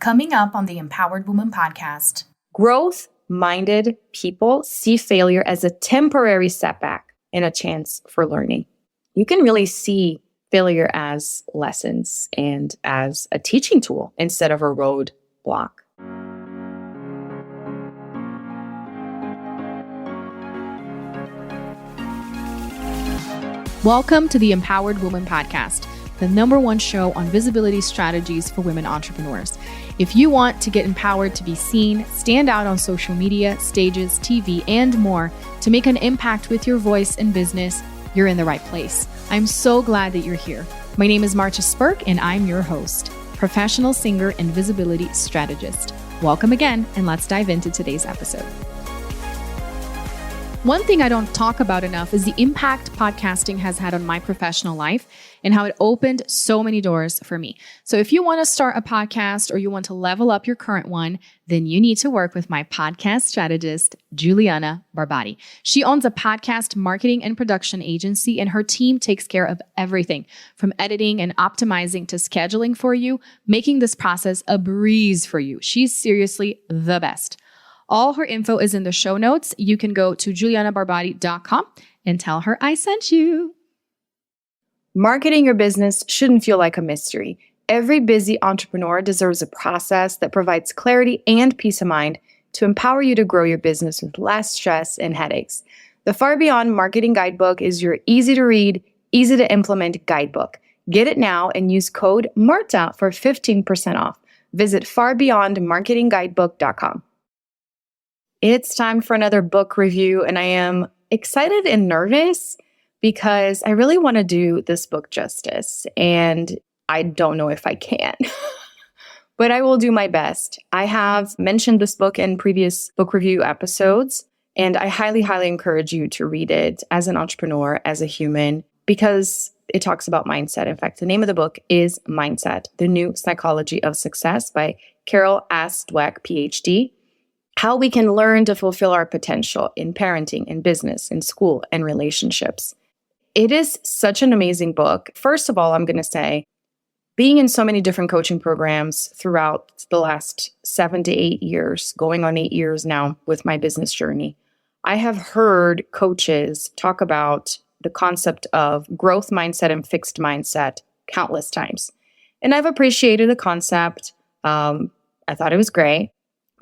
Coming up on the Empowered Woman podcast. Growth-minded people see failure as a temporary setback and a chance for learning. You can really see failure as lessons and as a teaching tool instead of a roadblock. Welcome to the Empowered Woman podcast, the #1 show on visibility strategies for women entrepreneurs. If you want to get empowered to be seen, stand out on social media, stages, TV, and more to make an impact with your voice and business, you're in the right place. I'm so glad that you're here. My name is Marcia Spurk, and I'm your host, professional singer and visibility strategist. Welcome again, and let's dive into today's episode. One thing I don't talk about enough is the impact podcasting has had on my professional life and how it opened so many doors for me. So if you want to start a podcast or you want to level up your current one, then you need to work with my podcast strategist, Juliana Barbati. She owns a podcast marketing and production agency, and her team takes care of everything from editing and optimizing to scheduling for you, making this process a breeze for you. She's seriously the best. All her info is in the show notes. You can go to julianabarbati.com and tell her I sent you. Marketing your business shouldn't feel like a mystery. Every busy entrepreneur deserves a process that provides clarity and peace of mind to empower you to grow your business with less stress and headaches. The Far Beyond Marketing Guidebook is your easy to read, easy to implement guidebook. Get it now and use code MARTA for 15% off. Visit farbeyondmarketingguidebook.com. It's time for another book review, and I am excited and nervous because I really want to do this book justice, and I don't know if I can, but I will do my best. I have mentioned this book in previous book review episodes, and I highly, highly encourage you to read it as an entrepreneur, as a human, because it talks about mindset. In fact, the name of the book is Mindset, The New Psychology of Success by Carol S. Dweck, PhD. How we can learn to fulfill our potential in parenting, in business, in school, and relationships. It is such an amazing book. First of all, I'm going to say, being in so many different coaching programs throughout the last 7 to 8 years, going on 8 years now with my business journey, I have heard coaches talk about the concept of growth mindset and fixed mindset countless times. And I've appreciated the concept. I thought it was great.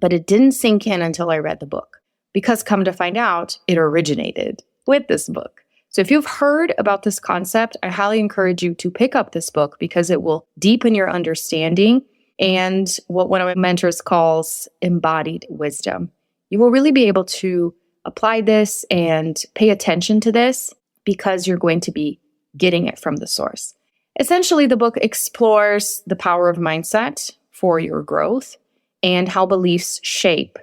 But it didn't sink in until I read the book, because come to find out, it originated with this book. So if you've heard about this concept, I highly encourage you to pick up this book because it will deepen your understanding and what one of my mentors calls embodied wisdom. You will really be able to apply this and pay attention to this because you're going to be getting it from the source. Essentially, the book explores the power of mindset for your growth and how beliefs shape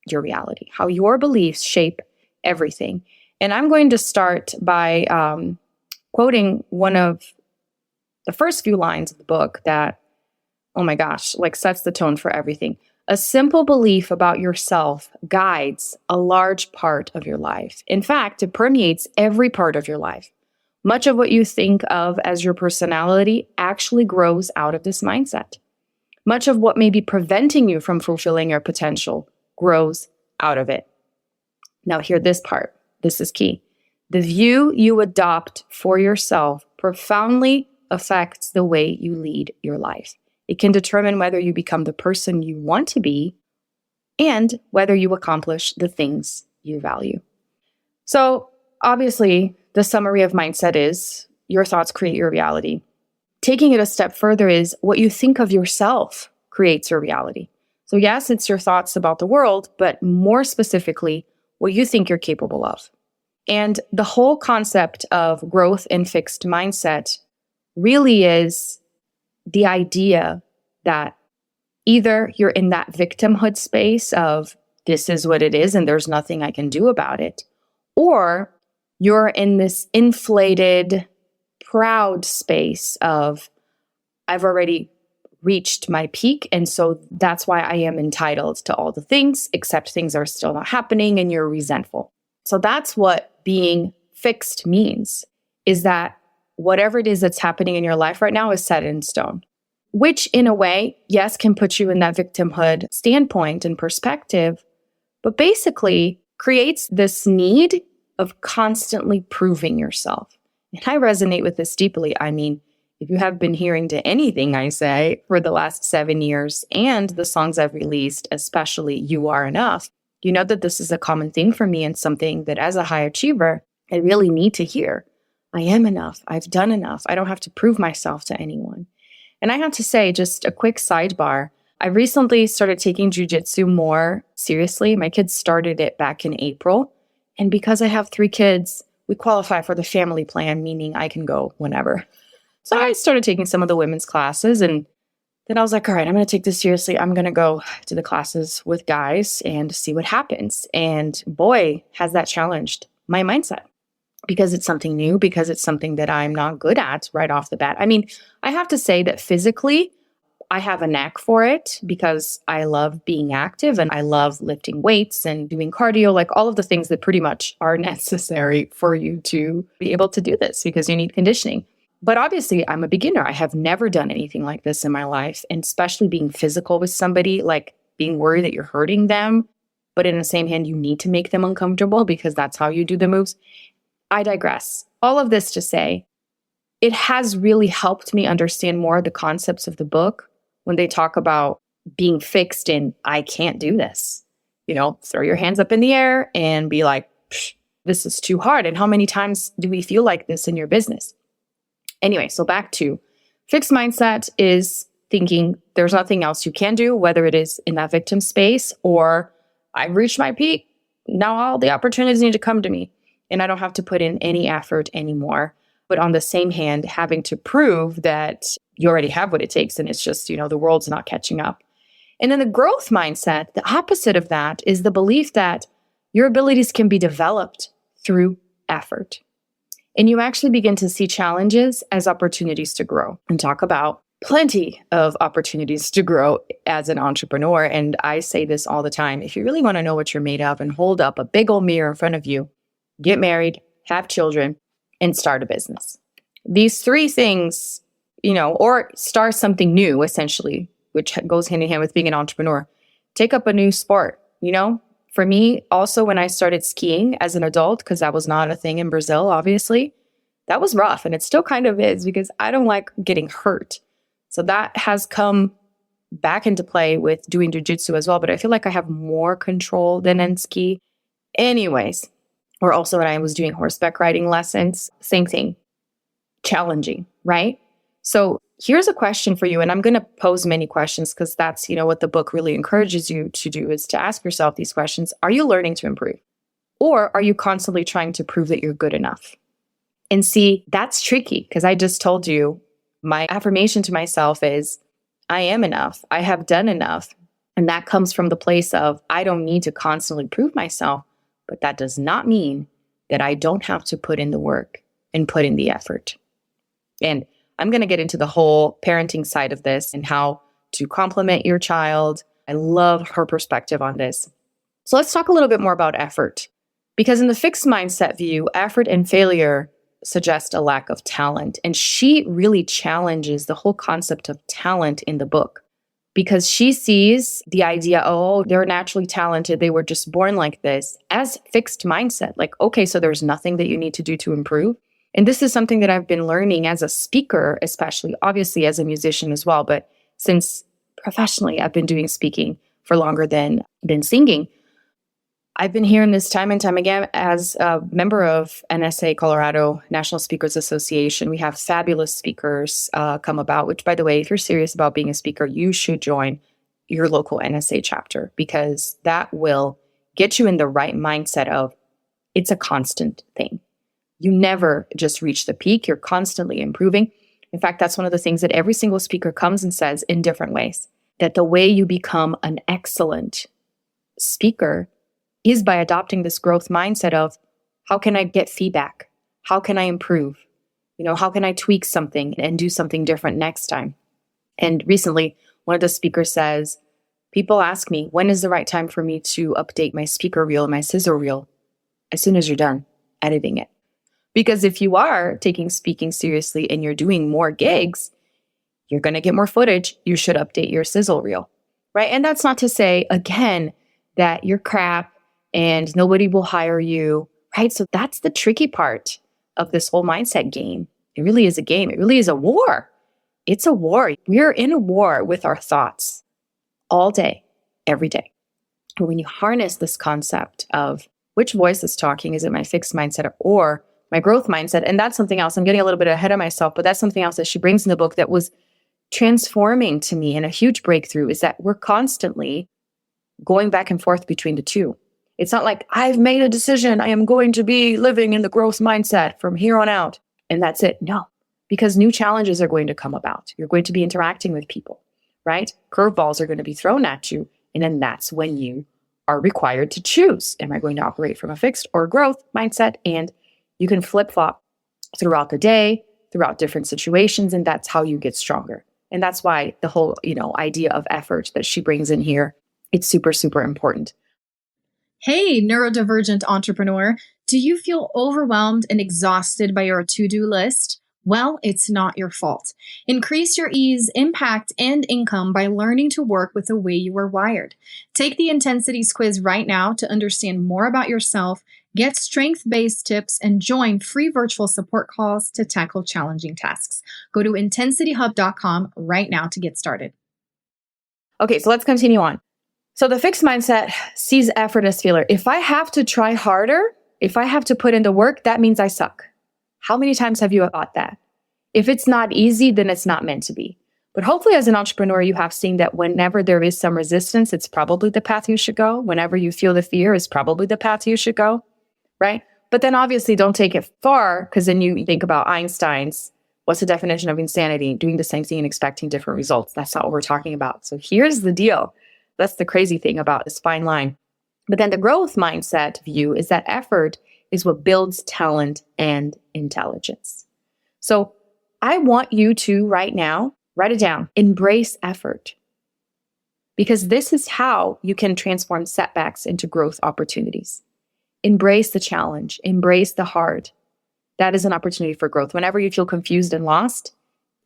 your reality, how your beliefs shape everything. And I'm going to start by quoting one of the first few lines of the book that, oh my gosh, like sets the tone for everything. A simple belief about yourself guides a large part of your life. In fact, it permeates every part of your life. Much of what you think of as your personality actually grows out of this mindset. Much of what may be preventing you from fulfilling your potential grows out of it. Now, hear this part. This is key. The view you adopt for yourself profoundly affects the way you lead your life. It can determine whether you become the person you want to be and whether you accomplish the things you value. So, obviously, the summary of mindset is your thoughts create your reality. Taking it a step further is what you think of yourself creates your reality. So yes, it's your thoughts about the world, but more specifically, what you think you're capable of. And the whole concept of growth and fixed mindset really is the idea that either you're in that victimhood space of this is what it is and there's nothing I can do about it, or you're in this inflated, proud space of I've already reached my peak, and so that's why I am entitled to all the things, except things are still not happening and you're resentful. So that's what being fixed means, is that whatever it is that's happening in your life right now is set in stone. which in a way, yes, can put you in that victimhood standpoint and perspective, but basically creates this need of constantly proving yourself. And I resonate with this deeply. I mean, if you have been hearing to anything I say for the last 7 years and the songs I've released, especially You Are Enough, you know that this is a common theme for me and something that as a high achiever, I really need to hear. I am enough. I've done enough. I don't have to prove myself to anyone. And I have to say, just a quick sidebar, I recently started taking jiu-jitsu more seriously. My kids started it back in April. And because I have 3 kids, we qualify for the family plan, meaning I can go whenever. So I started taking some of the women's classes, and then I was like, all right, I'm going to take this seriously. I'm going to go to the classes with guys and see what happens. And boy, has that challenged my mindset, because it's something new, because it's something that I'm not good at right off the bat. I mean, I have to say that physically, I have a knack for it because I love being active and I love lifting weights and doing cardio, like all of the things that pretty much are necessary for you to be able to do this because you need conditioning. But obviously, I'm a beginner. I have never done anything like this in my life, and especially being physical with somebody, like being worried that you're hurting them. But in the same hand, you need to make them uncomfortable because that's how you do the moves. I digress. All of this to say, it has really helped me understand more the concepts of the book when they talk about being fixed in, I can't do this. You know, throw your hands up in the air and be like, this is too hard. And how many times do we feel like this in your business? Anyway, so back to fixed mindset is thinking there's nothing else you can do, whether it is in that victim space or I've reached my peak. Now all the opportunities need to come to me and I don't have to put in any effort anymore. But on the same hand, having to prove that you already have what it takes and it's just, the world's not catching up. And then the growth mindset, the opposite of that is the belief that your abilities can be developed through effort. And you actually begin to see challenges as opportunities to grow and talk about plenty of opportunities to grow as an entrepreneur. And I say this all the time. If you really want to know what you're made of and hold up a big old mirror in front of you, get married, have children, and start a business. These 3 things, or start something new, essentially, which goes hand in hand with being an entrepreneur. Take up a new sport, For me, also, when I started skiing as an adult, because that was not a thing in Brazil, obviously, that was rough. And it still kind of is because I don't like getting hurt. So that has come back into play with doing jiu-jitsu as well. But I feel like I have more control than in ski. Anyways, or also when I was doing horseback riding lessons, same thing, challenging, right? So here's a question for you, and I'm going to pose many questions because that's, what the book really encourages you to do is to ask yourself these questions. Are you learning to improve? Or are you constantly trying to prove that you're good enough? And see, that's tricky because I just told you my affirmation to myself is, I am enough. I have done enough. And that comes from the place of, I don't need to constantly prove myself, but that does not mean that I don't have to put in the work and put in the effort. And I'm going to get into the whole parenting side of this and how to compliment your child. I love her perspective on this. So let's talk a little bit more about effort. Because in the fixed mindset view, effort and failure suggest a lack of talent. And she really challenges the whole concept of talent in the book because she sees the idea, they're naturally talented. They were just born like this as fixed mindset. Like, okay, so there's nothing that you need to do to improve. And this is something that I've been learning as a speaker, especially obviously as a musician as well. But since professionally, I've been doing speaking for longer than singing. I've been hearing this time and time again as a member of NSA, Colorado National Speakers Association. We have fabulous speakers come about, which, by the way, if you're serious about being a speaker, you should join your local NSA chapter because that will get you in the right mindset of it's a constant thing. You never just reach the peak. You're constantly improving. In fact, that's one of the things that every single speaker comes and says in different ways, that the way you become an excellent speaker is by adopting this growth mindset of how can I get feedback? How can I improve? How can I tweak something and do something different next time? And recently, one of the speakers says, people ask me, when is the right time for me to update my speaker reel and my scissor reel? As soon as you're done editing it. Because if you are taking speaking seriously and you're doing more gigs, You're going to get more footage. You should update your sizzle reel, right? And that's not to say, again, that you're crap and nobody will hire you, right? So that's the tricky part of this whole mindset game. It really is a game. It really is a war. It's a war. We're in a war with our thoughts all day, every day. And when you harness this concept of which voice is talking, is it my fixed mindset or my growth mindset? And that's something else. I'm getting a little bit ahead of myself, but that's something else that she brings in the book that was transforming to me and a huge breakthrough, is that we're constantly going back and forth between the two. It's not like I've made a decision. I am going to be living in the growth mindset from here on out. And that's it. No, because new challenges are going to come about. You're going to be interacting with people, right? Curveballs are going to be thrown at you. And then that's when you are required to choose. Am I going to operate from a fixed or growth mindset? And you can flip-flop throughout the day, throughout different situations. And that's how you get stronger. And that's why the whole, idea of effort that she brings in here, it's super, super important. Hey, neurodivergent entrepreneur, do you feel overwhelmed and exhausted by your to-do list? Well, it's not your fault. Increase your ease, impact, and income by learning to work with the way you are wired. Take the Intensities quiz right now to understand more about yourself, get strength-based tips, and join free virtual support calls to tackle challenging tasks. Go to intensityhub.com right now to get started. Okay, so let's continue on. So the fixed mindset sees effort as failure. If I have to try harder, if I have to put in the work, that means I suck. How many times have you thought that? If it's not easy, then it's not meant to be. But hopefully as an entrepreneur, you have seen that whenever there is some resistance, it's probably the path you should go. Whenever you feel the fear, is probably the path you should go, right? But then obviously don't take it far, because then you think about Einstein's, what's the definition of insanity? Doing the same thing and expecting different results. That's not what we're talking about. So here's the deal. That's the crazy thing about this fine line. But then the growth mindset view is that effort is what builds talent and intelligence. So I want you to right now, write it down, embrace effort. Because this is how you can transform setbacks into growth opportunities. Embrace the challenge, embrace the hard. That is an opportunity for growth. Whenever you feel confused and lost,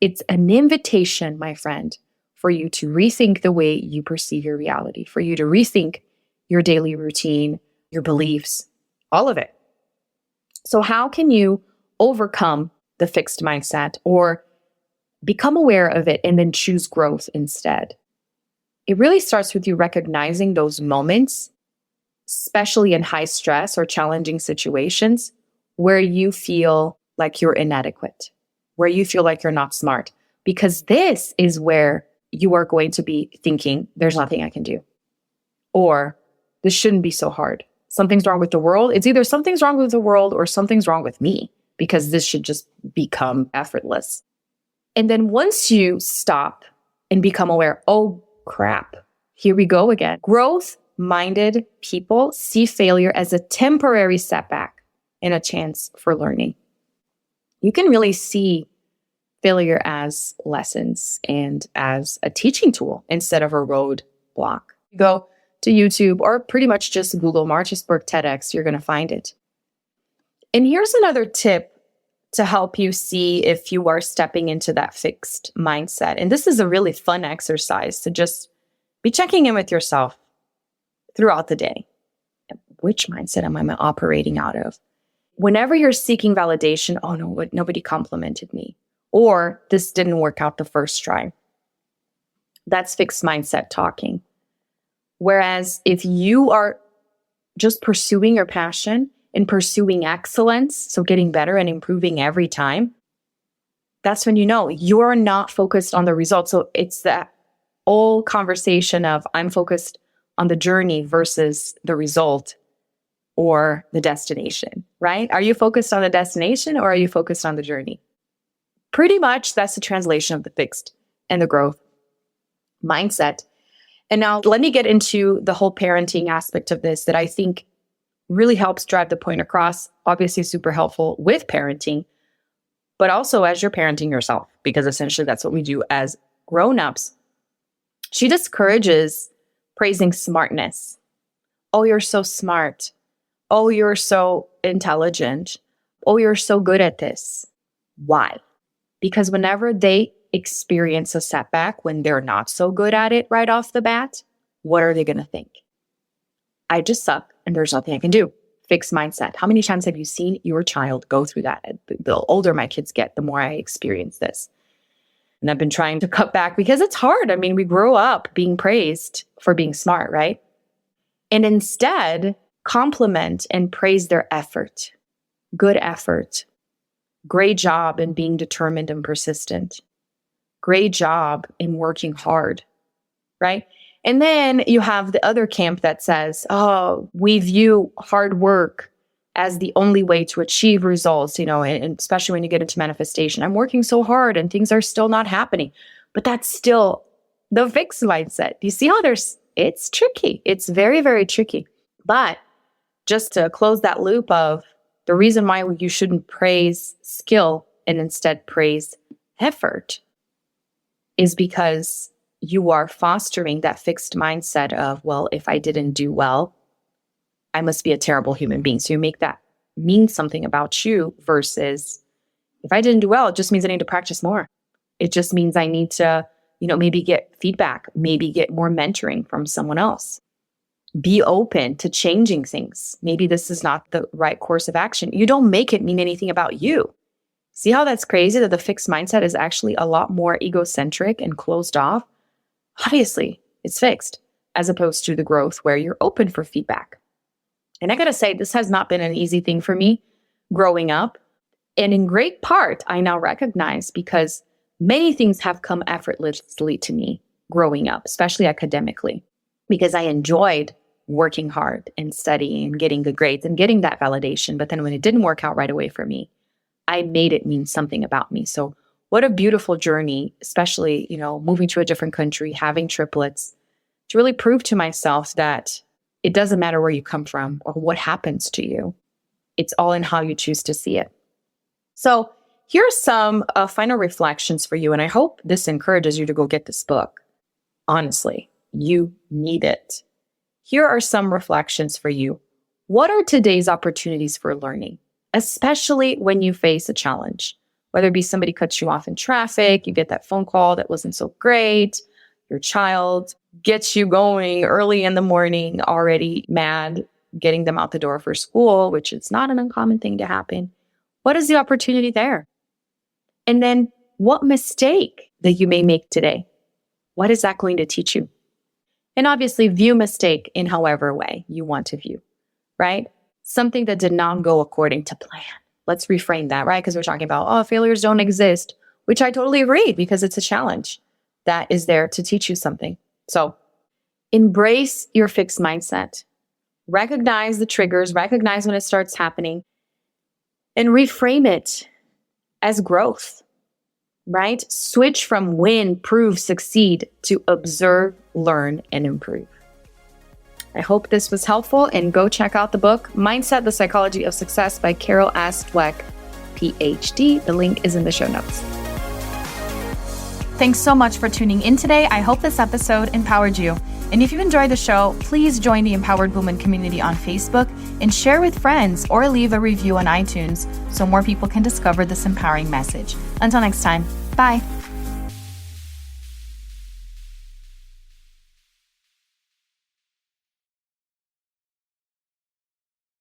it's an invitation, my friend, for you to rethink the way you perceive your reality, for you to rethink your daily routine, your beliefs, all of it. So how can you overcome the fixed mindset or become aware of it and then choose growth instead? It really starts with you recognizing those moments, especially in high stress or challenging situations, where you feel like you're inadequate, where you feel like you're not smart, because this is where you are going to be thinking, there's nothing I can do. Or this shouldn't be so hard. Something's wrong with the world. It's either something's wrong with the world or something's wrong with me, because this should just become effortless. And then once you stop and become aware, oh crap, here we go again. Growth-minded people see failure as a temporary setback and a chance for learning. You can really see failure as lessons and as a teaching tool instead of a roadblock. You go to YouTube or pretty much just Google Marchesburg TEDx, you're going to find it. And here's another tip to help you see if you are stepping into that fixed mindset. And this is a really fun exercise to just be checking in with yourself throughout the day. Which mindset am I operating out of? Whenever you're seeking validation, oh no, nobody complimented me. Or this didn't work out the first try. That's fixed mindset talking. Whereas if you are just pursuing your passion and pursuing excellence, so getting better and improving every time, that's when you know you're not focused on the result. So it's that old conversation of I'm focused on the journey versus the result or the destination, right? Are you focused on the destination or are you focused on the journey? Pretty much that's the translation of the fixed and the growth mindset. And now let me get into the whole parenting aspect of this that I think really helps drive the point across. Obviously super helpful with parenting, but also as you're parenting yourself, because essentially that's what we do as grown-ups. She discourages praising smartness. Oh, you're so smart. Oh, you're so intelligent. Oh, you're so good at this. Why? Because whenever they experience a setback when they're not so good at it right off the bat, what are they going to think? I just suck and there's nothing I can do. Fixed mindset. How many times have you seen your child go through that? The older my kids get, the more I experience this. And I've been trying to cut back because it's hard. I mean, we grow up being praised for being smart, right? And instead, compliment and praise their effort. Good effort. Great job in being determined and persistent. Great job in working hard, right? And then you have the other camp that says, oh, we view hard work as the only way to achieve results, and especially when you get into manifestation. I'm working so hard and things are still not happening. But that's still the fixed mindset. Do you see how it's tricky? It's very, very tricky. But just to close that loop of the reason why you shouldn't praise skill and instead praise effort is because you are fostering that fixed mindset of, well, if I didn't do well, I must be a terrible human being. So you make that mean something about you versus if I didn't do well, it just means I need to practice more. It just means I need to, maybe get feedback, maybe get more mentoring from someone else. Be open to changing things. Maybe this is not the right course of action. You don't make it mean anything about you. See how that's crazy that the fixed mindset is actually a lot more egocentric and closed off? Obviously, it's fixed, as opposed to the growth where you're open for feedback. And I gotta say, this has not been an easy thing for me growing up. And in great part, I now recognize because many things have come effortlessly to me growing up, especially academically, because I enjoyed working hard and studying and getting good grades and getting that validation. But then when it didn't work out right away for me, I made it mean something about me. So what a beautiful journey, especially, moving to a different country, having triplets, to really prove to myself that it doesn't matter where you come from or what happens to you. It's all in how you choose to see it. So here's some final reflections for you. And I hope this encourages you to go get this book. Honestly, you need it. Here are some reflections for you. What are today's opportunities for learning, especially when you face a challenge? Whether it be somebody cuts you off in traffic, you get that phone call that wasn't so great, your child gets you going early in the morning, already mad, getting them out the door for school, which is not an uncommon thing to happen. What is the opportunity there? And then what mistake that you may make today? What is that going to teach you? And obviously view mistake in however way you want to view, right? Something that did not go according to plan. Let's reframe that, right? Because we're talking about, failures don't exist, which I totally agree because it's a challenge that is there to teach you something. So embrace your fixed mindset. Recognize the triggers, recognize when it starts happening, and reframe it as growth, right? Switch from win, prove, succeed to observe, learn, and improve. I hope this was helpful, and go check out the book, Mindset, The Psychology of Success by Carol S. Dweck, PhD. The link is in the show notes. Thanks so much for tuning in today. I hope this episode empowered you. And if you enjoyed the show, please join the Empowered Woman community on Facebook and share with friends or leave a review on iTunes so more people can discover this empowering message. Until next time, bye.